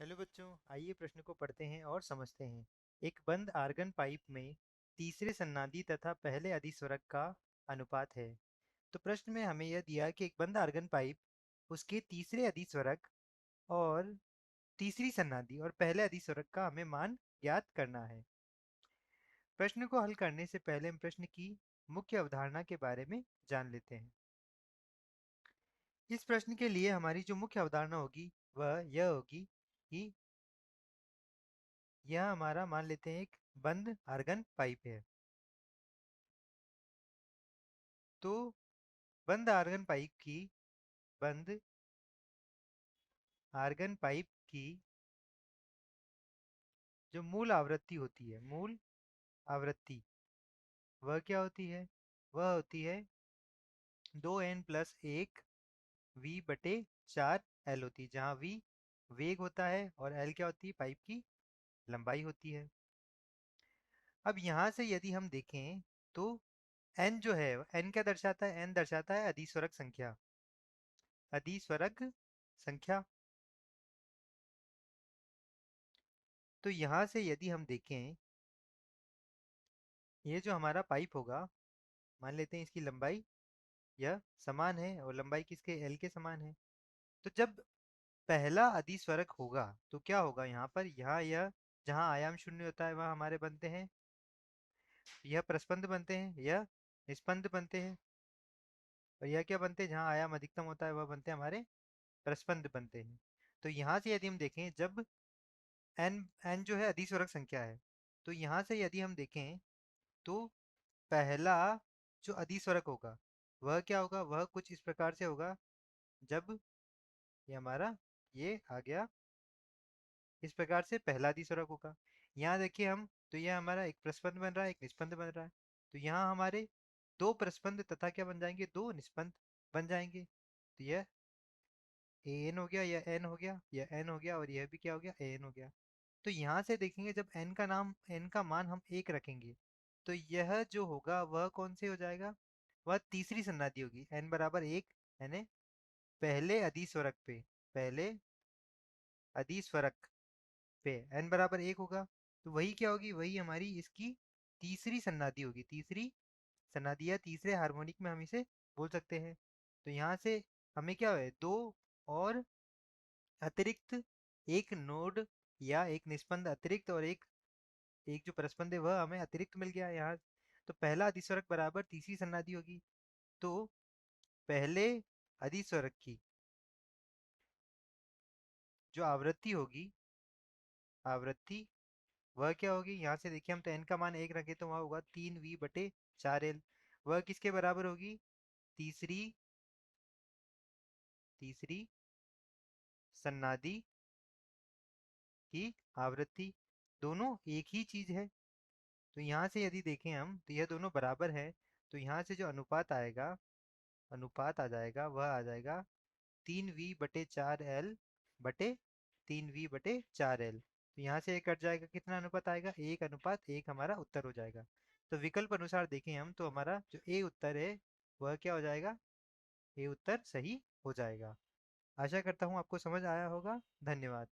Hello बच्चों, आइए प्रश्न को पढ़ते हैं और समझते हैं। एक बंद आर्गन पाइप में तीसरे सन्नादी तथा पहले अधिस्वरक का अनुपात है। तो प्रश्न में हमें यह दिया कि एक बंद आर्गन पाइप, उसके तीसरे अधिस्वरक और तीसरी सन्नादी और पहले अधिस्वरक का हमें मान ज्ञात करना है। प्रश्न को हल करने से पहले हम प्रश्न की मुख्य अवधारणा के बारे में जान लेते हैं। इस प्रश्न के लिए हमारी जो मुख्य अवधारणा होगी वह यह होगी कि यह हमारा मान लेते हैं एक बंद आर्गन पाइप है। तो बंद आर्गन पाइप की बंद आर्गन पाइप की जो मूल आवृत्ति होती है, मूल आवृत्ति, वह क्या होती है? वह होती है 2n+1 v बटे 4l होती है, जहाँ v वेग होता है और l क्या होती है? पाइप की लंबाई होती है। अब यहाँ से यदि हम देखें तो n जो है, n क्या दर्शाता है? n दर्शाता है अधिस्वरक संख्या, अधिस्वरक संख्या। तो यहाँ से यदि हम देखें, ये जो हमारा पाइप होगा, मान लेते हैं इसकी लंबाई यह समान है और लंबाई किसके? एल के समान है। तो जब पहला अधिस्वरक होगा तो क्या होगा? यहाँ पर यह जहाँ आयाम शून्य होता है वहाँ हमारे बनते हैं, यह प्रस्पंद बनते हैं, यह निस्पंद बनते हैं, और यह क्या बनते हैं? जहाँ आयाम अधिकतम होता है वह बनते हैं हमारे प्रस्पंद बनते हैं। तो यहाँ से यदि हम देखें, जब n जो है अधिस्वरक संख्या है, तो यहाँ से यदि हम देखें तो पहला जो अधिस्वरक होगा वह क्या होगा? वह कुछ इस प्रकार से होगा। जब ये हमारा ये आ गया, इस प्रकार से पहला अधिस्वरक होगा। यहाँ देखिए हम, तो यह हमारा एक प्रस्पंद बन रहा है, एक निस्पंद बन रहा है। तो यहाँ हमारे दो प्रस्पंद तथा क्या बन जाएंगे? दो निस्पंद बन जाएंगे। तो यह an हो गया, यह n हो गया, यह n हो गया, और यह भी क्या हो गया? an हो गया। तो यहाँ से देखेंगे, जब n का मान हम 1 रखेंगे तो यह जो होगा वह कौन से हो जाएगा? वह तीसरी सन्नादी होगी, n बराबर 1, यानी पहले अधिस्वरक पे, पहले अधिस्वरक पे n बराबर 1 होगा। तो वही क्या होगी? वही हमारी इसकी तीसरी सन्नादी होगी, तीसरी सन्नादी या तीसरे हार्मोनिक में हम इसे बोल सकते हैं। तो यहाँ से हमें क्या है? दो और अतिरिक्त, एक नोड या एक निस्पंद अतिरिक्त, और एक एक जो प्रस्पंद है वह हमें अतिरिक्त मिल गया यहाँ। तो पहला अधिस्वरक बराबर तीसरी सन्नादी होगी। तो पहले अधिस्वरक की जो आवृत्ति होगी, आवृत्ति, वह क्या होगी? यहाँ से देखिए, हम तो n का मान 1 रखे तो वह होगा 3v/4l। वह किसके बराबर होगी? तीसरी तीसरी सन्नादी की आवृत्ति। दोनों एक ही चीज है। तो यहाँ से यदि देखें हम, तो यह दोनों बराबर है। तो यहाँ से जो अनुपात आएगा, अनुपात आ जाएगा, वह आ जाएगा 3v/4l बटे 3v/4l। तो यहाँ से ये कट जाएगा, कितना अनुपात आएगा? 1:1 हमारा उत्तर हो जाएगा। तो विकल्प अनुसार देखें हम, तो हमारा जो ए उत्तर है वह क्या हो जाएगा? ए उत्तर सही हो जाएगा। आशा करता हूँ आपको समझ आया होगा। धन्यवाद।